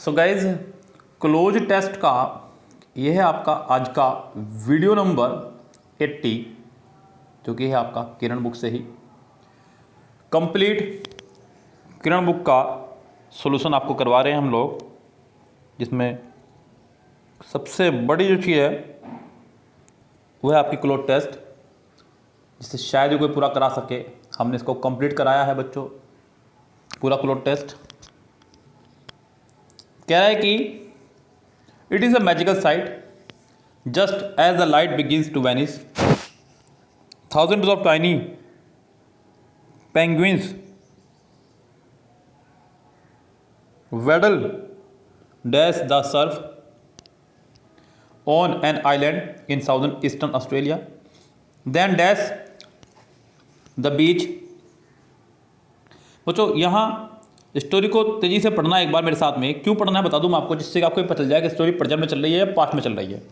So guys cloze test का यह है आपका आज का वीडियो नंबर 80, जो कि है आपका किरण बुक से ही कंप्लीट किरण बुक का सॉल्यूशन आपको करवा रहे हैं हम लोग, जिसमें सबसे बड़ी जो चीज़ है वह है आपकी क्लोज टेस्ट, जिसे शायद ही कोई पूरा करा सके। हमने इसको कंप्लीट कराया है बच्चों, पूरा क्लोज टेस्ट। कह रहा है कि it is a magical sight just as the light begins to vanish, thousands of tiny penguins waddle dash the surf on an island in southeastern Australia, then dash the beach। बच्चों यहाँ story को तेज़ी से पढ़ना है एक बार मेरे साथ में। क्यों पढ़ना है बता दूँ मैं आपको, जिससे आपको पता चल जाए कि स्टोरी प्रेजेंट में चल रही है या पास्ट में चल रही है।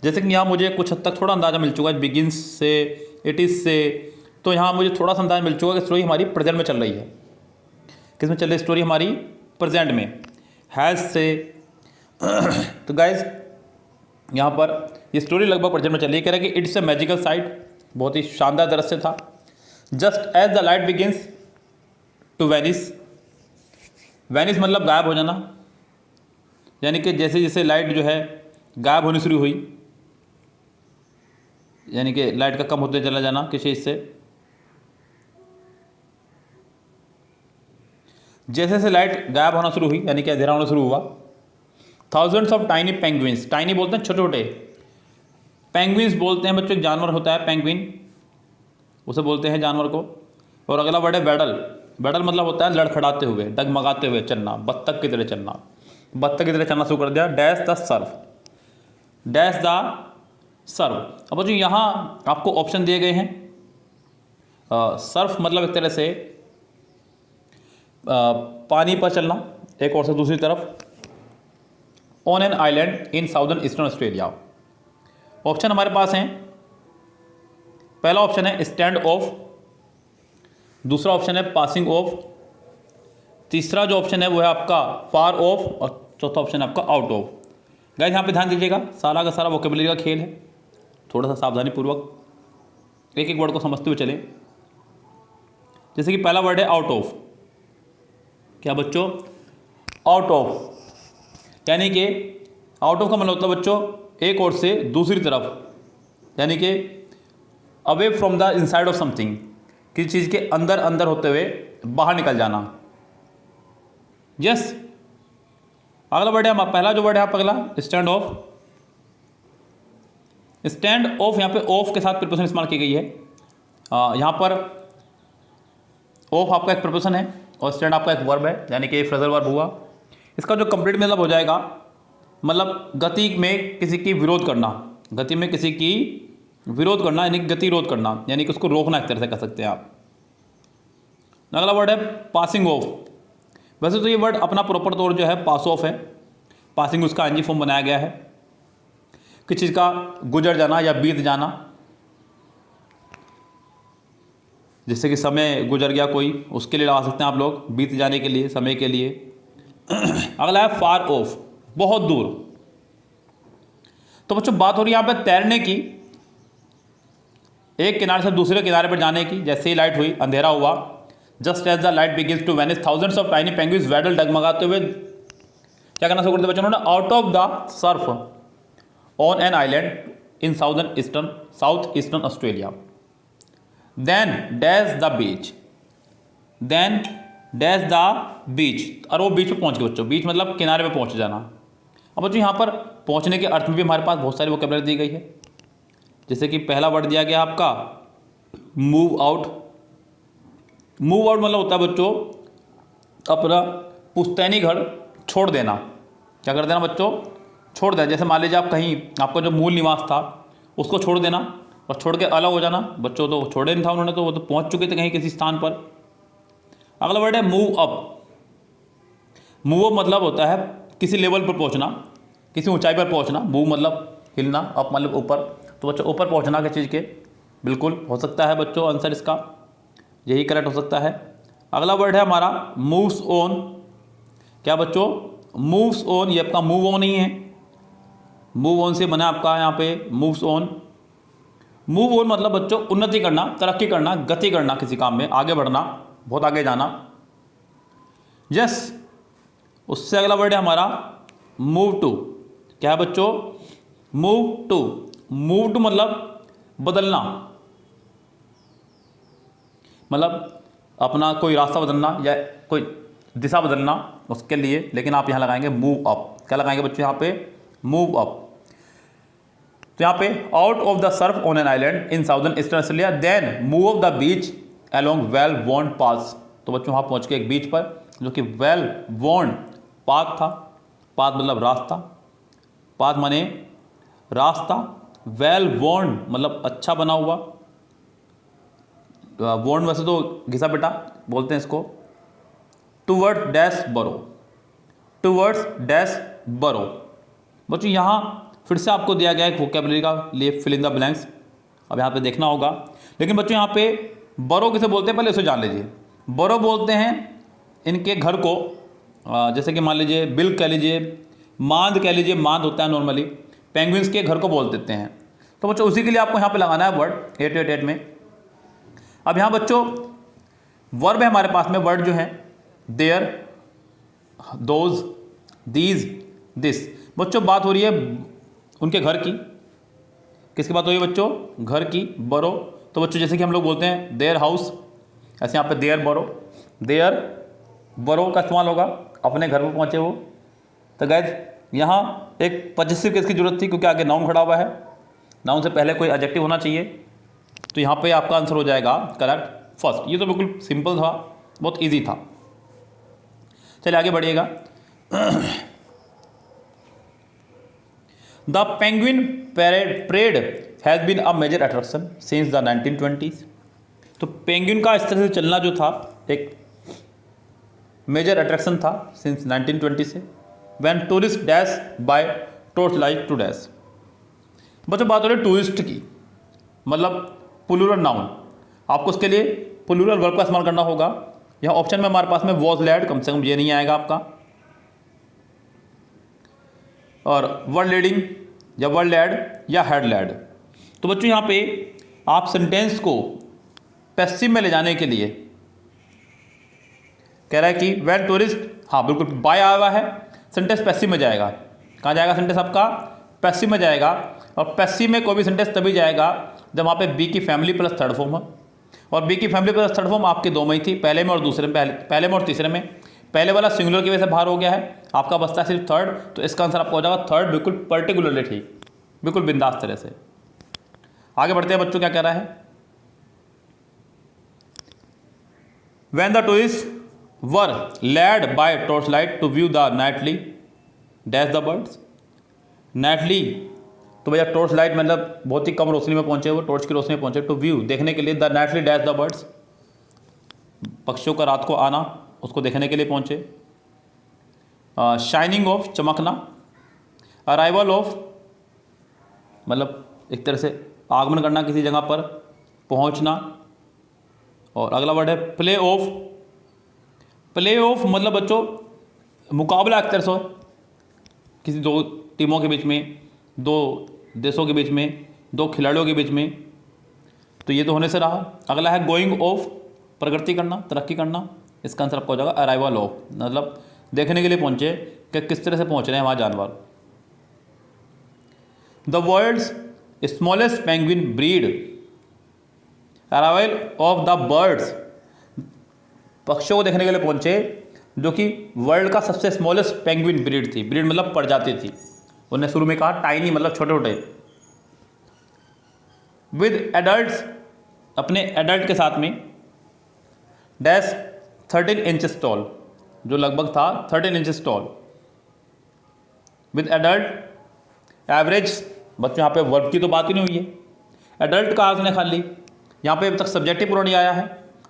जैसे कि यहाँ मुझे कुछ हद तक थोड़ा अंदाज़ा मिल चुका है बिगिंस से, इट इज़ से, तो यहाँ मुझे थोड़ा सा अंदाज़ा मिल चुका है कि स्टोरी हमारी प्रेजेंट में चल रही है। किस में चल रही है स्टोरी हमारी? प्रेजेंट में। हैज़ से तो गाइज यहाँ पर ये स्टोरी लगभग प्रेजेंट में चल रही है। कह रहा है कि इट्स ए मैजिकल साइट, बहुत ही शानदार दृश्य था। Just as the light begins to vanish, vanish मतलब गायब हो जाना, यानी कि जैसे जैसे लाइट जो है गायब होनी शुरू हुई, यानी कि लाइट का कम होते चला जाना किसी चीज़ से, जैसे जैसे लाइट गायब होना शुरू हुई यानी कि अंधेरा होना शुरू हुआ। Thousands of tiny penguins, tiny बोलते हैं छोटे छोटे, पेंगुइन्स बोलते हैं बच्चों एक जानवर होता है पेंगुइन, उसे बोलते हैं जानवर को। और अगला वर्ड है बैडल, बैडल मतलब होता है लड़खड़ाते हुए, डगमगाते हुए चलना, बत्तख की तरह चलना, बत्तख की तरह चलना शुरू कर दिया। Dash the Surf, dash the Surf. अब बच्चों यहाँ आपको ऑप्शन दिए गए हैं। सर्फ मतलब एक तरह से पानी पर चलना एक और से दूसरी तरफ, on an island in southern eastern Australia. Option हमारे पास हैं, पहला ऑप्शन है स्टैंड ऑफ, दूसरा ऑप्शन है पासिंग ऑफ, तीसरा जो ऑप्शन है वो है आपका फार ऑफ, और चौथा ऑप्शन है आपका आउट ऑफ। गाइस यहाँ पे ध्यान दीजिएगा, सारा का सारा वोकेबुलरी का खेल है, थोड़ा सा सावधानी पूर्वक एक एक वर्ड को समझते हुए चलें। जैसे कि पहला वर्ड है आउट ऑफ, क्या बच्चों? आउट ऑफ, यानी कि आउट ऑफ का मतलब होता है बच्चों एक ओर से दूसरी तरफ, यानी कि away from the inside of something, किसी चीज़ के अंदर अंदर होते हुए बाहर निकल जाना। यस, अगला वर्ड है, पहला जो वर्ड है अगला स्टैंड ऑफ। स्टैंड ऑफ यहाँ पे ऑफ के साथ प्रीपोजिशन इस्तेमाल की गई है। यहाँ पर ऑफ आपका एक प्रीपोजिशन है और स्टैंड आपका एक वर्ब है, यानी कि फ्रेजल वर्ब हुआ। इसका जो कंप्लीट मतलब हो जाएगा, मतलब गति में किसी की विरोध करना, गति में किसी की विरोध करना यानी गतिरोध करना, यानी कि उसको रोकना एक तरह से कह सकते हैं आप। अगला वर्ड है पासिंग ऑफ। वैसे तो ये वर्ड अपना प्रॉपर तौर जो है पास ऑफ है, पासिंग उसका एनजी फॉर्म बनाया गया है, किसी चीज़ का गुजर जाना या बीत जाना, जैसे कि समय गुजर गया कोई, उसके लिए लगा सकते हैं आप लोग, बीत जाने के लिए, समय के लिए। अगला है फार ऑफ, बहुत दूर। तो बच्चों बात हो रही है यहाँ पे तैरने की, एक किनारे से दूसरे किनारे पर जाने की। जैसे ही लाइट हुई अंधेरा हुआ, just as the light begins to vanish, thousands of tiny penguins waddle, डगमगाते हुए क्या करना शुरू करते बच्चों ने? Out of the surf on an island in south eastern Australia, then dash the beach, then dash the beach, और वो बीच पे पहुंच गए बच्चों। बीच मतलब किनारे पे पहुंच जाना। अब बच्चों यहाँ पर पहुंचने के अर्थ में भी हमारे पास बहुत सारी वोकैबुलरी दी गई है। जैसे कि पहला वर्ड दिया गया आपका मूव आउट। मूव आउट मतलब होता है बच्चों अपना पुश्तैनी घर छोड़ देना। क्या कर देना बच्चों? छोड़ देना। जैसे मान लीजिए आप कहीं, आपका जो मूल निवास था उसको छोड़ देना और छोड़ के अलग हो जाना। बच्चों तो छोड़े नहीं था उन्होंने, तो वो तो पहुंच चुके थे कहीं किसी स्थान पर। अगला वर्ड है मूव अप। मूव अप मतलब होता है किसी लेवल पर पहुंचना, किसी ऊंचाई पर पहुंचना। मूव मतलब हिलना, अप मतलब ऊपर। तो बच्चों ऊपर पहुंचना किसी चीज़ के, बिल्कुल हो सकता है बच्चों आंसर इसका यही करेक्ट हो सकता है। अगला वर्ड है हमारा मूव्स ऑन। क्या बच्चों? मूव्स ऑन, ये आपका मूव ऑन ही है, मूव ऑन से बना आपका यहाँ पे मूव्स ऑन। मूव ऑन मतलब बच्चों उन्नति करना, तरक्की करना, गति करना, किसी काम में आगे बढ़ना, बहुत आगे जाना। यस, उससे अगला वर्ड है हमारा मूव टू। क्या है बच्चों? Move to. मूव टू मतलब बदलना, मतलब अपना कोई रास्ता बदलना या कोई दिशा बदलना, उसके लिए। लेकिन आप यहाँ लगाएंगे मूव अप। क्या लगाएंगे बच्चों यहाँ पे? Move up. तो यहाँ पे out of the surf on an island in southern eastern Australia, then move off the beach along well worn paths. तो बच्चों वहाँ पहुँच के एक बीच पर जो कि वेल वॉर्न पाथ था, पाथ मतलब रास्ता, पाथ माने रास्ता, वेल वॉर्न मतलब अच्छा बना हुआ, वॉर्न वैसे तो घिसा पिटा बोलते हैं इसको। टूवर्ड्स डैश बरो, टूवर्ड्स डैश बरो। बच्चों यहाँ फिर से आपको दिया गया है वोकैबुलरी का लिए फिल इन द ब्लैंक्स, अब यहाँ पे देखना होगा। लेकिन बच्चों यहाँ पे बरो किसे बोलते हैं पहले उसे जान लीजिए। बरो बोलते हैं इनके घर को, जैसे कि मान लीजिए बिल कह लीजिए, मांद कह लीजिए, मांद होता है नॉर्मली, पेंगुइन्स के घर को बोल देते हैं। तो बच्चों उसी के लिए आपको यहाँ पे लगाना है वर्ड 888 में। अब यहाँ बच्चों वर्ब है हमारे पास में, वर्ड जो है देयर, दोज, दीज, दिस। बच्चों बात हो रही है उनके घर की। किसकी बात हो रही है बच्चों? घर की, बरो। तो बच्चों जैसे कि हम लोग बोलते हैं देयर हाउस, ऐसे यहाँ पे देयर बरो, देयर बरो का इस्तेमाल होगा, अपने घर पर पहुँचे वो। तो गैस यहाँ एक पॉजेसिव केस की जरूरत थी क्योंकि आगे नाउन खड़ा हुआ है, नाउन से पहले कोई एडजेक्टिव होना चाहिए। तो यहाँ पे आपका आंसर हो जाएगा करेक्ट फर्स्ट। ये तो बिल्कुल सिंपल था, बहुत इजी था। चलिए आगे बढ़िएगा। The penguin parade has been a major attraction since the 1920s। तो पेंगुइन का इस तरह से चलना जो था एक मेजर अट्रैक्शन था सिंस 1920 से। When tourist dash by torch light to dash. बच्चों बात हो रही है टूरिस्ट की, मतलब प्लूरल नाउन, आपको उसके लिए प्लूरल वर्ब का इस्तेमाल करना होगा। यहाँ ऑप्शन में हमारे पास में वॉज लैड, कम से कम ये नहीं आएगा आपका, और वर्ड लीडिंग या वर्ड लैड या हेड लैड। तो बच्चों यहाँ पे आप सेंटेंस को पैसिव में ले जाने के लिए कह रहा है कि व्हेन टूरिस्ट, हाँ बिल्कुल बाय आया हुआ है, सेंटेंस पैसिव में जाएगा। कहाँ जाएगा सेंटेंस आपका? पैसिव में जाएगा। और पैसिव में कोई भी सेंटेंस तभी जाएगा जब वहाँ पे बी की फैमिली प्लस थर्ड फॉर्म है। और बी की फैमिली प्लस थर्ड फॉर्म आपके दो में ही थी, पहले में और दूसरे में, पहले में और तीसरे में। पहले वाला सिंगुलर की वजह से बाहर हो गया है, आपका बचता है सिर्फ थर्ड। तो इसका आंसर आपका हो जाएगा थर्ड, बिल्कुल पर्टिकुलरली ठीक, बिल्कुल बिंदास तरह से। आगे बढ़ते हैं बच्चों, क्या कह रहा है? When the tourist were led by torchlight to view the nightly dash the birds। Knightley तो भैया टॉर्च लाइट मतलब बहुत ही कम रोशनी में पहुंचे, वो टॉर्च की रोशनी में पहुंचे, टू व्यू देखने के लिए, the Knightley dash the birds पक्षियों का रात को आना, उसको देखने के लिए पहुंचे। शाइनिंग ऑफ चमकना, अराइवल ऑफ मतलब एक तरह से आगमन करना किसी जगह पर, पहुंचना। और अगला वर्ड है प्ले ऑफ। प्ले ऑफ मतलब बच्चों मुकाबला एक तरह से किसी दो टीमों के बीच में, दो देशों के बीच में, दो खिलाड़ियों के बीच में। तो ये तो होने से रहा। अगला है गोइंग ऑफ, प्रगति करना, तरक्की करना। इसका आंसर आपका हो जाएगा अराइवल ऑफ, मतलब देखने के लिए पहुंचे कि किस तरह से पहुंच रहे हैं वहाँ जानवर। The world's smallest penguin breed, arrival of the birds पक्षियों को देखने के लिए पहुंचे जो कि वर्ल्ड का सबसे स्मॉलेस्ट पेंगुइन ब्रीड थी। ब्रीड मतलब प्रजाति थी, उन्होंने शुरू में कहा टाइनी मतलब छोटे छोटे। विद एडल्ट्स अपने एडल्ट के साथ में, डैश 13 इंचेस टॉल जो लगभग था 13 inches tall. With adult average, बच्चों यहाँ पे वर्ब की तो बात ही नहीं हुई है, एडल्ट का आपने खाली यहाँ पे अभी तक सब्जेक्टिव प्रोनाउन आया है।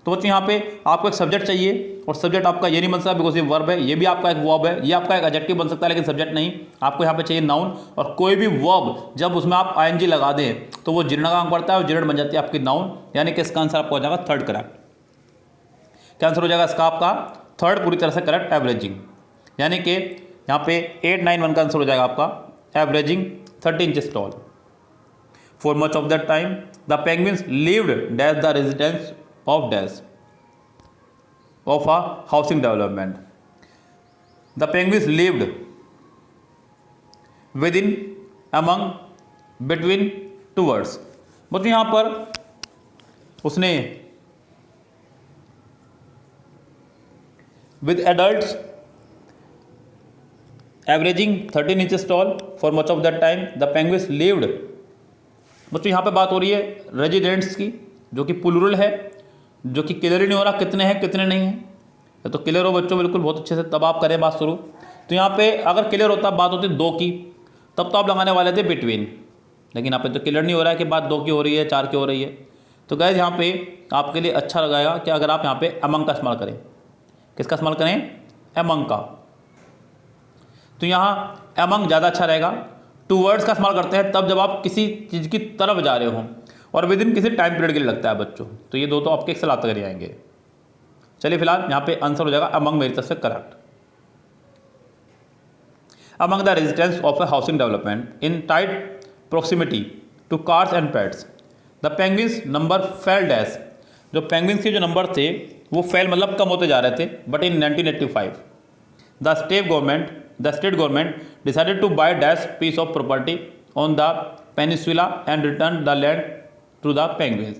तो बच्चों यहाँ पे आपको एक सब्जेक्ट चाहिए और सब्जेक्ट आपका ये नहीं बन सकता बिकॉज ये वर्ब है, ये भी आपका एक वर्ब है, ये आपका एक एडजेक्टिव बन सकता है लेकिन सब्जेक्ट नहीं। आपको यहाँ पे चाहिए नाउन, और कोई भी वर्ब जब उसमें आप आईएनजी लगा दें तो वो जीर्ण का काम करता है और जीर्ण बन जाती है आपकी नाउन, यानी कि इसका आंसर आपका हो जाएगा थर्ड करेक्ट। क्या आंसर हो जाएगा इसका आपका? थर्ड पूरी तरह से करेक्ट, एवरेजिंग। यानी कि यहाँ पे 891 का आंसर हो जाएगा आपका averaging 30 inches tall. For much of that time the penguins lived dash the residence of dash of a housing development. The penguins lived within among between two words. बच्चों यहाँ पर उसने with adults averaging 13 inches tall for much of that time the penguins lived। बच्चों यहाँ पे बात हो रही है रेजिडेंट्स की, जो कि प्लूरल है, जो कि क्लियर ही नहीं हो रहा कितने हैं कितने नहीं हैं। तो क्लियर हो बच्चों बिल्कुल बहुत अच्छे से, तब आप करें बात शुरू। तो यहाँ पे अगर क्लियर होता बात होती 2 की, तब तो आप लगाने वाले थे बिटवीन, लेकिन यहाँ पे तो क्लियर नहीं हो रहा है कि बात 2 की हो रही है 4 की हो रही है। तो गाइस यहाँ पे आपके लिए अच्छा लगाएगा कि अगर आप यहाँ पे अमंग का इस्तेमाल करें। किसका इस्तेमाल करें? अमंग का। तो यहाँ अमंग ज़्यादा अच्छा रहेगा। टू वर्ड्स का इस्तेमाल करते हैं तब जब आप किसी चीज़ की तरफ जा रहे हो और विद इन किसी टाइम पीरियड के लिए लगता है बच्चों। तो ये 2 तो आपके एक्सेल आते आएंगे। चलिए फिलहाल यहाँ पे आंसर हो जाएगा अमंग, मेरी तरफ से correct. Among the residents of a housing development in tight proximity to cars and pets the penguins number fell dash. जो पेंगुइन्स के जो नंबर थे वो फेल मतलब कम होते जा रहे थे। But in 1985 the state government decided to buy dash piece of property on the peninsula and return the land to the penguins.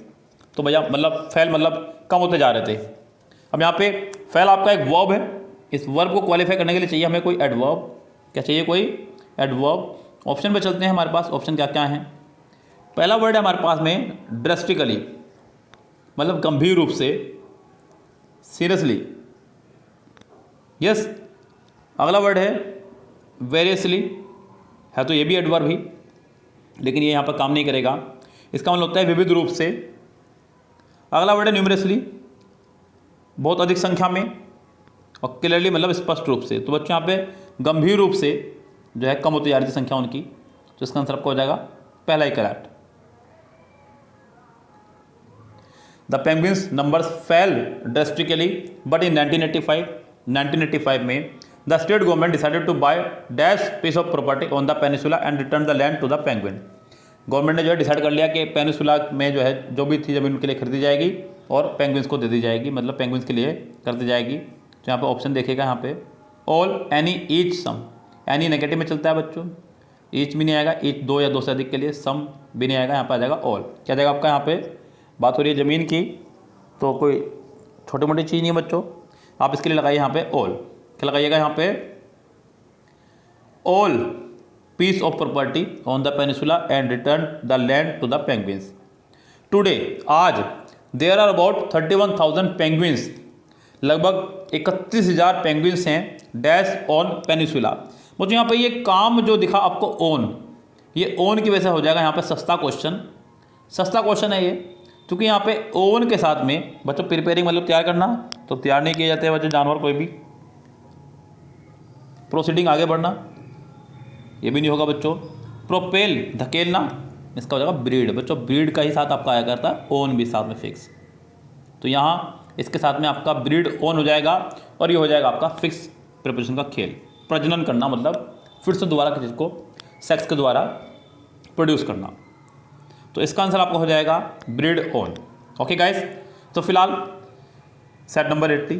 तो भैया मतलब फेल मतलब कम होते जा रहे थे। अब यहाँ पे फेल आपका एक वर्ब है। इस वर्ब को क्वालिफाई करने के लिए चाहिए हमें कोई एडवर्ब। क्या चाहिए? कोई एडवर्ब। ऑप्शन पे चलते हैं, हमारे पास ऑप्शन क्या क्या हैं। पहला वर्ड है हमारे पास में ड्रेस्टिकली, मतलब गंभीर रूप से, सीरियसली। यस। अगला वर्ड है वेरियसली, है तो ये भी एडवर्ब ही, लेकिन ये यहाँ पर काम नहीं करेगा। इसका मतलब होता है विविध रूप से। अगला वर्ड है न्यूमरसली, बहुत अधिक संख्या में, और क्लियरली मतलब स्पष्ट रूप से। तो बच्चों यहाँ पे गंभीर रूप से जो है कम होती जा रही थी संख्या उनकी, तो इसका आंसर आपका हो जाएगा पहला ही correct. The penguins numbers fell drastically but in 1985 में the state government decided to buy dash piece of property on the peninsula and return the land to the penguin. Government ने जो है डिसाइड कर लिया कि पेनिसुला में जो है जो भी थी ज़मीन उनके लिए खरीदी जाएगी और पेंगुइन्स को दे दी जाएगी, मतलब पेंगुइन्स के लिए कर दी जाएगी। तो यहाँ पे ऑप्शन देखिएगा, यहाँ पे ऑल, एनी, ईच, सम। एनी नेगेटिव में चलता है बच्चों, ईच भी नहीं आएगा, ईच 2 या 2 से अधिक के लिए, सम भी नहीं आएगा, यहाँ पे आ जाएगा ऑल। क्या जाएगा आपका? यहाँ पे बात हो रही है ज़मीन की, तो कोई छोटी मोटी चीज़ नहीं है बच्चों। आप इसके लिए लगाइए यहाँ पे ऑल। क्या लगाइएगा यहाँ पे? All piece of property on the peninsula and return the land to the penguins. Today, आज, देयर आर अबाउट 31,000 पेंगुइन्स, लगभग 31,000 पेंगुइन्स हैं डैश ऑन पेनिसुला। मुझे यहाँ पे ये काम जो दिखा आपको ओन, ये ओन की वजह से हो जाएगा यहाँ पे सस्ता क्वेश्चन है ये, क्योंकि यहाँ पे ओन के साथ में बच्चों प्रिपेयरिंग मतलब तैयार करना, तो तैयार नहीं किए जाते हैं बच्चों जानवर कोई भी। प्रोसीडिंग आगे बढ़ना, ये भी नहीं होगा बच्चों। प्रोपेल धकेलना, इसका हो जाएगा ब्रीड। बच्चों ब्रीड का ही साथ आपका आया करता है, ओन भी साथ में फिक्स। तो यहाँ इसके साथ में आपका ब्रीड ओन हो जाएगा और ये हो जाएगा आपका फिक्स प्रिपरेशन का खेल। प्रजनन करना मतलब फिर से दोबारा किसी को सेक्स के द्वारा प्रोड्यूस करना। तो इसका आंसर आपका हो जाएगा ब्रीड ओन। ओके गाइस, तो फिलहाल सेट नंबर 80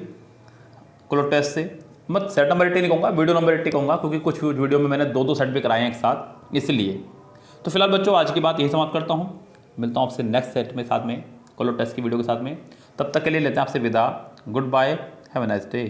क्लोज टेस्ट से, मत सेट नंबर 80 नहीं कहूँगा, वीडियो नंबर 80 कहूँगा, क्योंकि कुछ वीडियो में मैंने 2 सेट भी कराए हैं एक साथ, इसलिए। तो फिलहाल बच्चों आज की बात यही समाप्त करता हूँ। मिलता हूँ आपसे नेक्स्ट सेट में साथ में क्लोज टेस्ट की वीडियो के साथ में। तब तक के लिए लेते हैं आपसे विदा। Goodbye, have a nice day.